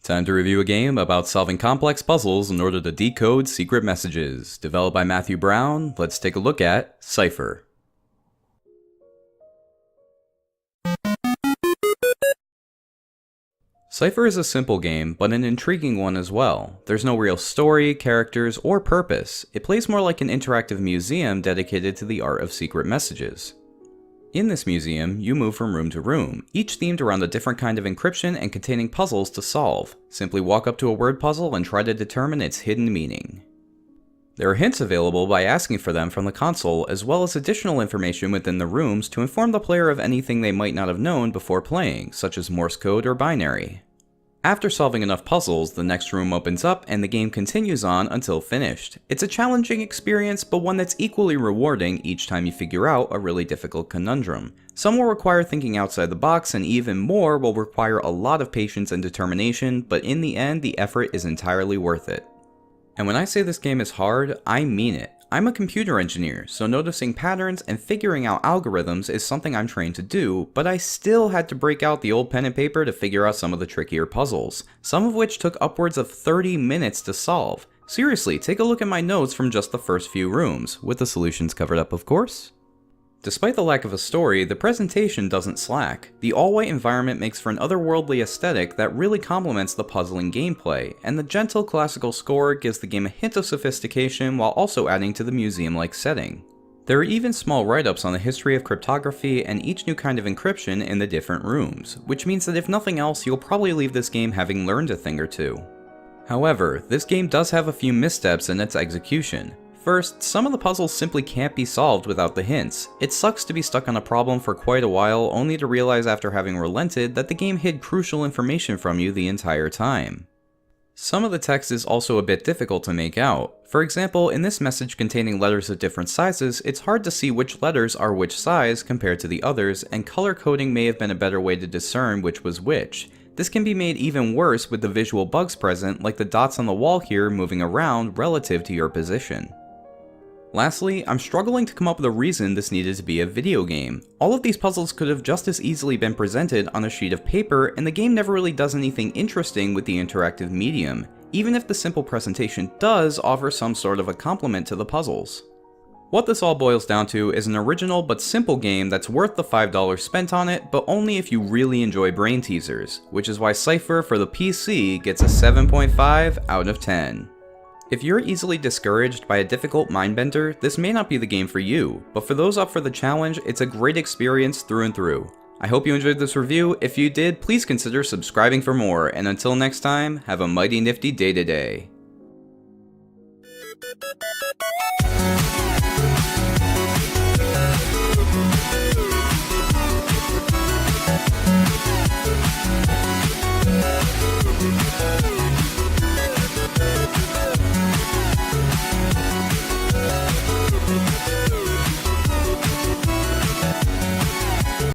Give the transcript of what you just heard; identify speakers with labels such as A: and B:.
A: Time to review a game about solving complex puzzles in order to decode secret messages. Developed by Matthew Brown, let's take a look at Cypher. Cypher is a simple game, but an intriguing one as well. There's no real story, characters, or purpose. It plays more like an interactive museum dedicated to the art of secret messages. In this museum, you move from room to room, each themed around a different kind of encryption and containing puzzles to solve. Simply walk up to a word puzzle and try to determine its hidden meaning. There are hints available by asking for them from the console, as well as additional information within the rooms to inform the player of anything they might not have known before playing, such as Morse code or binary. After solving enough puzzles, the next room opens up and the game continues on until finished. It's a challenging experience, but one that's equally rewarding each time you figure out a really difficult conundrum. Some will require thinking outside the box, and even more will require a lot of patience and determination, but in the end, the effort is entirely worth it. And when I say this game is hard, I mean it. I'm a computer engineer, so noticing patterns and figuring out algorithms is something I'm trained to do, but I still had to break out the old pen and paper to figure out some of the trickier puzzles, some of which took upwards of 30 minutes to solve. Seriously, take a look at my notes from just the first few rooms, with the solutions covered up of course. Despite the lack of a story, the presentation doesn't slack. The all-white environment makes for an otherworldly aesthetic that really complements the puzzling gameplay, and the gentle classical score gives the game a hint of sophistication while also adding to the museum-like setting. There are even small write-ups on the history of cryptography and each new kind of encryption in the different rooms, which means that if nothing else, you'll probably leave this game having learned a thing or two. However, this game does have a few missteps in its execution. First, some of the puzzles simply can't be solved without the hints. It sucks to be stuck on a problem for quite a while, only to realize after having relented that the game hid crucial information from you the entire time. Some of the text is also a bit difficult to make out. For example, in this message containing letters of different sizes, it's hard to see which letters are which size compared to the others, and color coding may have been a better way to discern which was which. This can be made even worse with the visual bugs present, like the dots on the wall here moving around relative to your position. Lastly, I'm struggling to come up with a reason this needed to be a video game. All of these puzzles could have just as easily been presented on a sheet of paper, and the game never really does anything interesting with the interactive medium, even if the simple presentation does offer some sort of a complement to the puzzles. What this all boils down to is an original but simple game that's worth the $5 spent on it, but only if you really enjoy brain teasers, which is why Cypher for the PC gets a 7.5 out of 10. If you're easily discouraged by a difficult mindbender, this may not be the game for you, but for those up for the challenge, it's a great experience through and through. I hope you enjoyed this review. If you did, please consider subscribing for more, and until next time, have a mighty nifty day today.